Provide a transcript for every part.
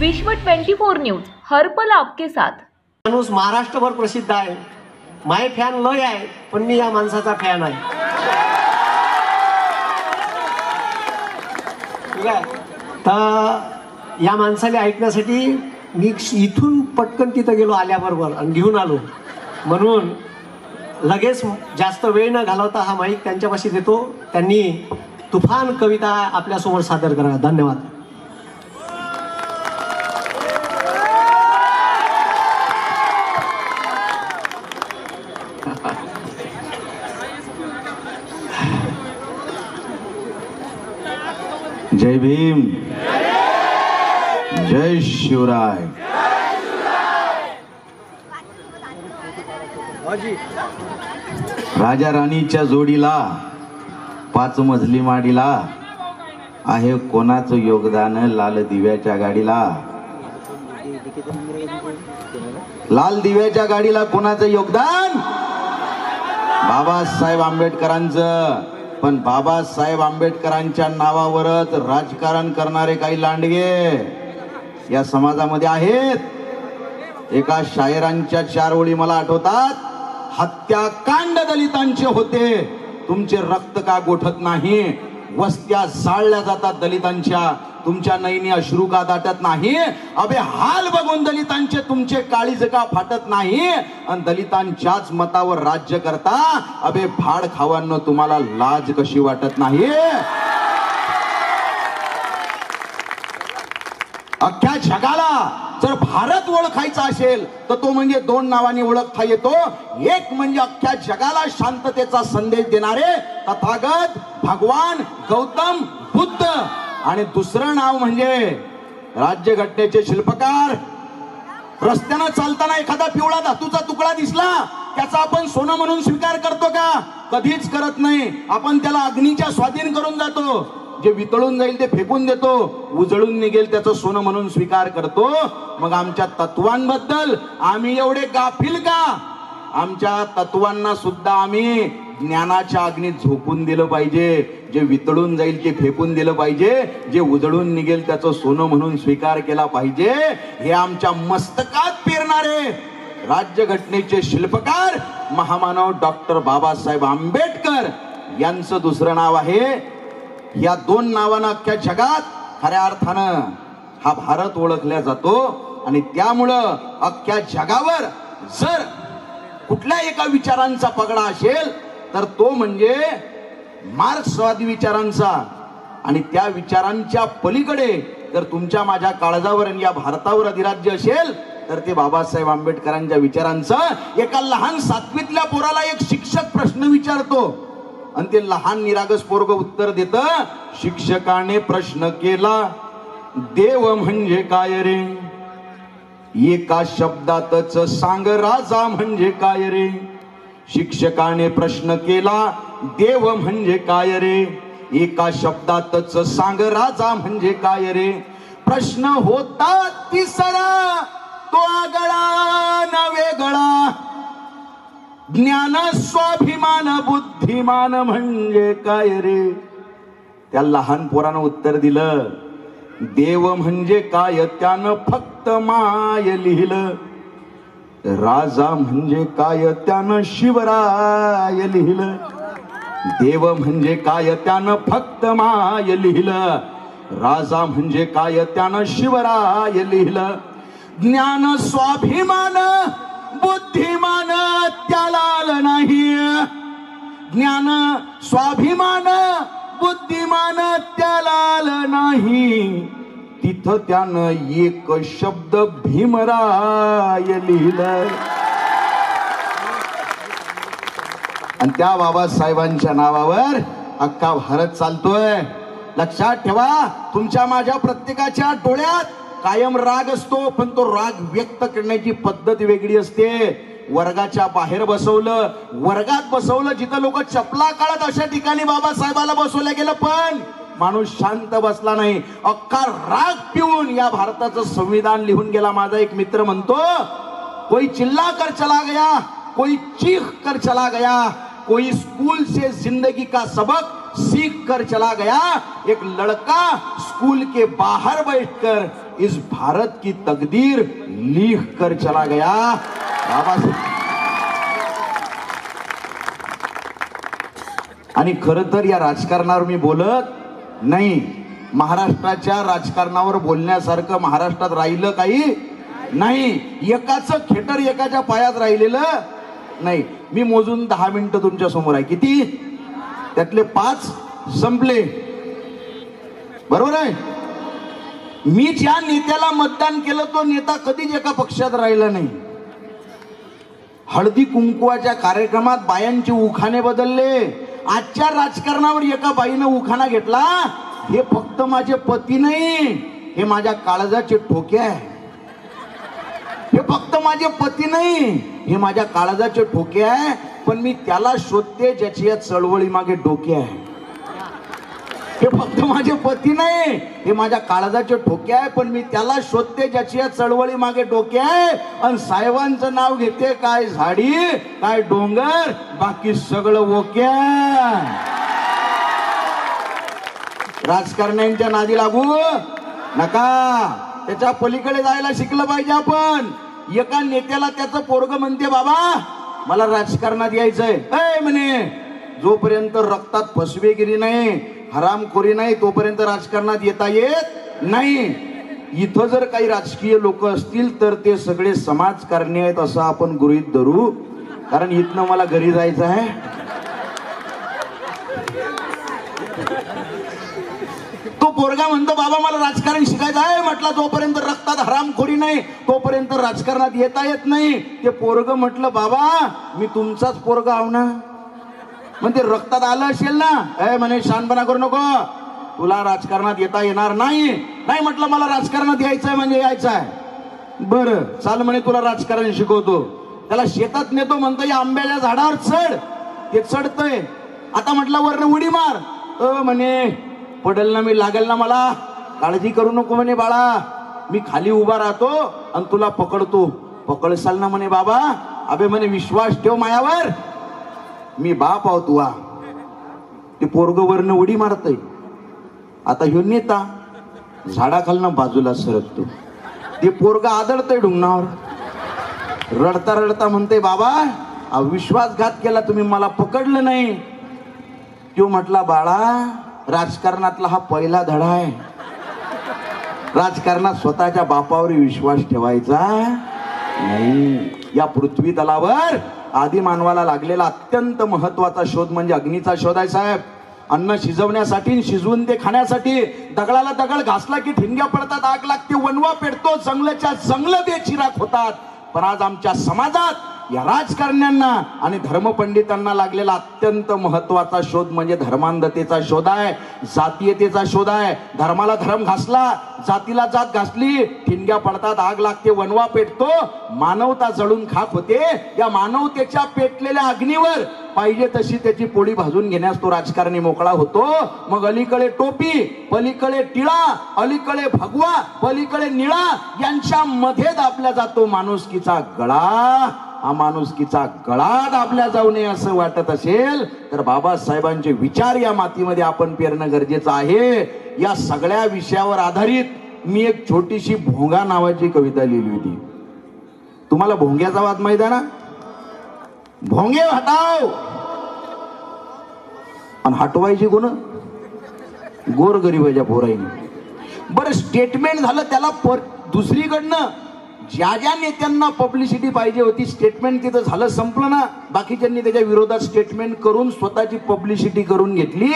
विश्व 24 न्यूज हर पल आपके साथ। माणूस महाराष्ट्रभर प्रसिद्ध आहे। माय फॅन लय आहे, पण मी या माणसाचा फॅन आहे। ठीक आहे, तर या माणसाला ऐकण्यासाठी मी इथून पटकन तिथं गेलो आल्याबरोबर आणि घेऊन आलो। म्हणून लगेच जास्त वेळ न घालवता हा माईक त्यांच्यापाशी देतो। त्यांनी तुफान कविता आपल्यासमोर सादर करा। धन्यवाद। जय भीम, जय शिवराय। राजा राणीच्या जोडीला 5 मजली माडीला आहे कोणाचं योगदान लाल दिव्याच्या गाडीला। लाल दिव्याच्या गाडीला कोणाचं योगदान? बाबासाहेब आंबेडकरांचं। पण बाबासाहेब आंबेडकरांच्या नावावरच राजकारण करणारे काही लांडगे या समाजामध्ये आहेत। एका शायरांच्या 4 ओळी मला आठवतात। हत्याकांड दलितांचे होते, तुमचे रक्त का गोठत नाही? वस्त्या जाळल्या जातात दलितांच्या, तुमच्या नयनी अश्रू का दाटत नाही? अबे हाल बघून दलितांचे तुमचे काळीज का फाटत नाही? आणि दलितांच्याच मतावर राज्य करता, अबे भाड खावांनो तुम्हाला लाज कशी वाटत नाही? अख्ख्या जगाला जर भारत ओळखायचा असेल तर तो म्हणजे 2 नावांनी ओळखता येतो। एक म्हणजे अख्ख्या जगाला शांततेचा संदेश देणारे तथागत भगवान गौतम बुद्ध, आणि दुसरं नाव म्हणजे राज्यघटनेचे शिल्पकार। रस्त्यानं चालताना एखादा पिवळा धातूचा तुकडा दिसला, त्याचा आपण सोनं म्हणून स्वीकार करतो का? कधीच करत नाही। आपण त्याला अग्नीच्या स्वाधीन करून जातो। जे वितळून जाईल ते फेकून देतो, उजळून निघेल त्याचं सोनं म्हणून स्वीकार करतो। मग आमच्या तत्वांबद्दल आम्ही एवढे गाफील का? आमच्या तत्वांना सुद्धा आम्ही ज्ञानाच्या अग्नीत झोकून दिलं पाहिजे। जे वितळून जाईल ते फेकून दिलं पाहिजे, जे उजळून निघेल त्याचं सोनं म्हणून स्वीकार केला पाहिजे। हे आमच्या मस्तकात पेरणारे राज्यघटनेचे शिल्पकार महामानव डॉक्टर बाबासाहेब आंबेडकर यांचं दुसरं नाव आहे। या 2 नावानं अख्ख्या जगात खऱ्या अर्थानं हा भारत ओळखला जातो। आणि त्यामुळं अख्ख्या जगावर जर कुठल्या एका विचारांचा पगडा असेल तर तो म्हणजे मार्क्सवादी विचारांचा। आणि त्या विचारांच्या पलीकडे जर तुमच्या माझ्या काळजावर आणि या भारतावर अधिराज्य असेल तर ते बाबासाहेब आंबेडकरांच्या विचारांचं। एका लहान 7वीतल्या पोराला एक शिक्षक प्रश्न विचारतो आणि ते लहान निरागस पोरग उत्तर देतं। शिक्षकाने प्रश्न केला, देव म्हणजे काय रे? एका शब्दातच सांग राजा म्हणजे काय रे? शिक्षकाने प्रश्न केला, देव म्हणजे काय रे? एका शब्दातच सांग राजा म्हणजे काय रे? प्रश्न होता तिसरा तो आगळा न वेगळा, ज्ञान स्वाभिमान बुद्धिमान म्हणजे काय रे? त्या लहान पोरानं उत्तर दिलं, देव म्हणजे काय त्यानं फक्त माय लिहिलं, राजा म्हणजे काय त्यानं शिवराय लिहिलं। देव म्हणजे काय त्यानं फक्त माय लिहिलं, राजा म्हणजे काय त्यानं शिवराय लिहिलं। ज्ञान स्वाभिमान बुद्धिमान त्याला आलं नाही, ज्ञान स्वाभिमान बुद्धिमान त्याला आलं नाही। तिथं त्यानं एक शब्द भीमराय लिहिलं। आणि त्या बाबासाहेबांच्या नावावर अख्खा भारत चालतोय। लक्षात ठेवा, तुमच्या माझ्या प्रत्येकाच्या डोळ्यात कायम राग असतो, पण तो राग व्यक्त करण्याची पद्धत वेगळी असते। वर्गाच्या बाहेर बसवलं, वर्गात बसवलं, जिथं लोक चपला काढत अशा ठिकाणी बाबासाहेबाला बसवलं गेलं, पण माणूस शांत बसला नाही। अख्खा राग पिऊन या भारताचं संविधान लिहून गेला। माझा एक मित्र म्हणतो, कोई चिल्ला कर चला गया, कोई चीख कर चला गया, कोई स्कूल से जिंदगी का सबक सीख कर चला गया। एक लड़का स्कूल के बाहर बैठकर इस भारत की तकदीर लिख कर चला गया बाबासाहेब. आणि खर तर या राजकारणावर मी बोलत नाही. महाराष्ट्राच्या राजकारणावर बोलण्यासारखं महाराष्ट्रात राहिलं काही नाही. एकाचं खेटर एकाच्या पायात राहिलेलं नाही. मी मोजून 10 मिनिटं तुमच्या समोर आहे. किती? त्यातले 5 संपले. बरोबर आहे. मी ज्या नेत्याला मतदान केलं तो नेता कधीच एका पक्षात राहिला नाही. हळदी कुंकवाच्या कार्यक्रमात बायांचे उखाणे बदलले. आजच्या राजकारणावर एका बाईनं उखाणा घेतला, हे फक्त माझे पती नाही, हे माझ्या काळजाचे ठोके आहे. हे फक्त माझे पती नाही, हे माझ्या काळजाचे ठोके आहे, पण मी त्याला शोधते ज्याची या चळवळी मागे डोके आहे. हे फक्त माझे पती नाही, हे माझ्या काळजाचे ठोके आहे, पण मी त्याला शोधते ज्याची या चळवळी मागे डोके आहे. आणि साहेबांचं नाव घेते, काय झाडी काय डोंगर, बाकी सगळं ओके. राजकारण्यांच्या नादी लागू नका. त्याच्या पलीकडे जायला शिकलं पाहिजे आपण. एका नेत्याला त्याचं पोरग म्हणते, बाबा मला राजकारणात यायचंय. म्हणे जोपर्यंत रक्तात फसवेगिरी नाही, हरामखोरी नाही, तोपर्यंत राजकारणात येता येत नाही. इथं जर काही राजकीय लोक असतील तर ते सगळे समाजकारणी आहेत असं आपण गृहीत धरू. कारण इथनं मला घरी जायचं आहे. तो पोरगा म्हणतो, बाबा मला राजकारण शिकायचं आहे. म्हटलं जोपर्यंत रक्तात हरामखोरी नाही तोपर्यंत राजकारणात येता येत नाही. ते पोरग म्हटलं, बाबा मी तुमचाच पोरगा आहो ना. म्हणजे रक्तात आलं असेल ना. म्हणे शानपणा करू नको, तुला राजकारणात येता येणार नाही. नाही म्हटलं मला राजकारणात यायचंय म्हणजे यायचं आहे. बरं चाल म्हणे तुला राजकारण शिकवतो. त्याला शेतात नेतो, म्हणतो या आंब्याच्या झाडावर चढ. ते चढतय. आता म्हटलं वरनं उडी मार. म्हणे पडेल ना मी, लागेल ना मला. काळजी करू नको म्हणे बाळा, मी खाली उभा राहतो आणि तुला पकडतो. पकडसाल ना म्हणे बाबा. अबे म्हणे विश्वास ठेव मायावर, मी बाप आहो तुआ. ते पोरग वरनं उडी मारतय. आता ह्यो नेता झाडाखालनं बाजूला सरकतो. ते पोरग आदळतय डुंगणावर. रडता रडता म्हणते, बाबा विश्वासघात केला तुम्ही, मला पकडलं नाही. तो म्हटला, बाळा राजकारणातला हा पहिला धडा आहे. राजकारणात स्वतःच्या बापावर विश्वास ठेवायचा नाही. या पृथ्वी तलावर आदी मानवाला लागलेला अत्यंत महत्वाचा शोध म्हणजे अग्नीचा शोध आहे साहेब. अन्न शिजवण्यासाठी, शिजवून ते खाण्यासाठी. दगडाला दगड घासला की ठिणग्या पडतात, आग लागते, वणवा पेटतो, जंगलाच्या जंगल बेचिराख होतात. पण आज आमच्या समाजात या राजकारण्यांना आणि धर्मपंडितांना लागलेला अत्यंत महत्वाचा शोध म्हणजे धर्मांधतेचा शोध आहे, जातीयतेचा शोध आहे. धर्माला धर्म घासला, जातीला जात घासली, ठिणग्या पडतात, आग लागते, वणवा पेटतो, मानवता जळून खाक होते. या मानवतेच्या पेटलेल्या अग्नीवर पाहिजे तशी त्याची पोळी भाजून घेण्यास तो राजकारणी मोकळा होतो. मग अलीकडे टोपी, पलीकडे टिळा, अलीकडे भगवा, पलीकडे निळा, यांच्या मध्ये दाबला जातो माणुसकीचा गळा. हा माणुसकीचा गळा दाबल्या जाऊ नये असं वाटत असेल तर बाबासाहेबांचे विचार या मातीमध्ये आपण पेरणं गरजेचं आहे. या सगळ्या विषयावर आधारित मी एक छोटीशी भोंगा नावाची कविता लिहिली होती. तुम्हाला भोंग्याचा वाद माहित आहे ना? भोंगे हटाव. आणि हटवायची कोण? गोरगरिबाच्या पोराईने. बरं स्टेटमेंट झालं त्याला दुसरीकडनं ज्या ज्या नेत्यांना पब्लिसिटी पाहिजे होती स्टेटमेंट तिथं झालं, संपलं ना. बाकीच्यांनी त्याच्या विरोधात स्टेटमेंट करून स्वतःची पब्लिसिटी करून घेतली.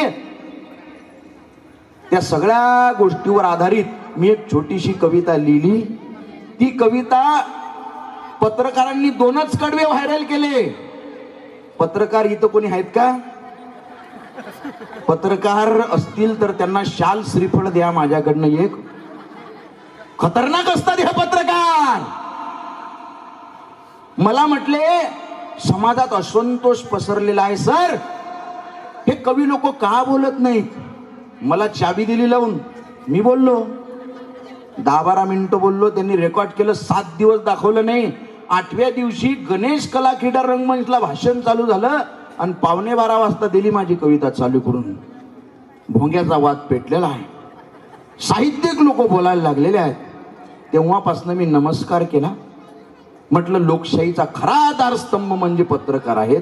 त्या सगळ्या गोष्टीवर आधारित मी एक छोटीशी कविता लिहिली. ती कविता पत्रकारांनी 2च कडवे व्हायरल केले. पत्रकार इथं कोणी आहेत का? पत्रकार असतील तर त्यांना शाल श्रीफळ द्या माझ्याकडनं एक. खतरनाक असतात हे पत्रकार. मला म्हटले समाजात असंतोष पसरलेला आहे सर, हे कवी लोक का बोलत नाहीत. मला चाबी दिली लावून, मी बोललो 10-12 मिनिटं बोललो. त्यांनी रेकॉर्ड केलं, 7 दिवस दाखवलं नाही. 8व्या दिवशी गणेश कला क्रीडा रंगमंचला भाषण चालू झालं आणि 11:15 वाजता दिली माझी कविता चालू करून. भोंग्याचा वाद पेटलेला आहे. साहित्यिक लोक बोलायला लागलेले आहेत. तेव्हापासून मी नमस्कार केला. म्हटलं लोकशाहीचा खरा आधारस्तंभ म्हणजे पत्रकार आहेत.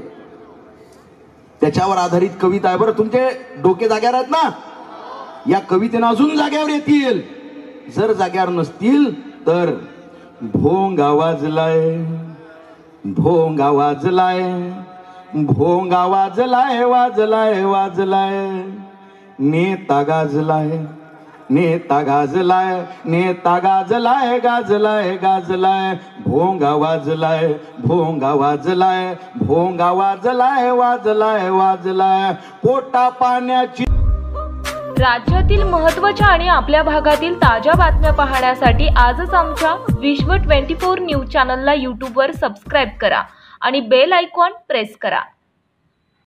त्याच्यावर आधारित कविता आहे. बरं तुमचे डोके जाग्यावर आहेत ना? या कवितेनं अजून जाग्यावर येतील. जर जाग्यावर नसतील तर भोंगा वाजलाय, भोंगा वाजलाय, भोंगा वाजलाय, वाजलाय वाजलाय, नेता गाजलाय, नेता गाजलाय, नेता गाजलाय, गाजलाय गाजलाय, भोंगा वाजलाय, भोंगा वाजलाय, भोंगा वाजलाय, वाजलाय वाजलाय, पोटा पाण्याची. राज्यातील महत्त्वाच्या आणि आपल्या भागातील ताज्या बातम्या पाहण्यासाठी आजच आमच्या विश्व 24 न्यूज चॅनलला यूट्यूबवर सबस्क्राईब करा आणि बेल आयकॉन प्रेस करा.